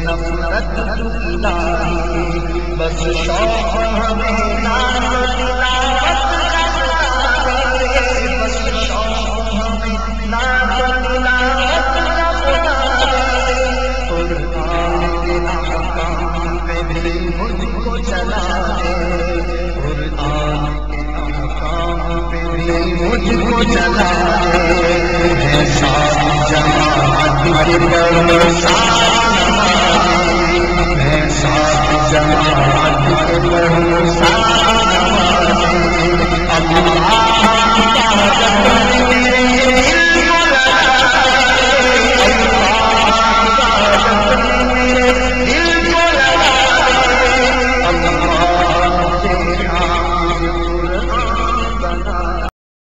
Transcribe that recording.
نفرت الہی بس شوق ہمیں نام تلاوت کا ستارے، بس شوق ہمیں نام تلاوت کا ستارے، قرآن کے احکام پہ بھی مجھ کو چلا دے، قرآن کے احکام پہ بھی مجھ کو چلا دے، ساری جہاں کے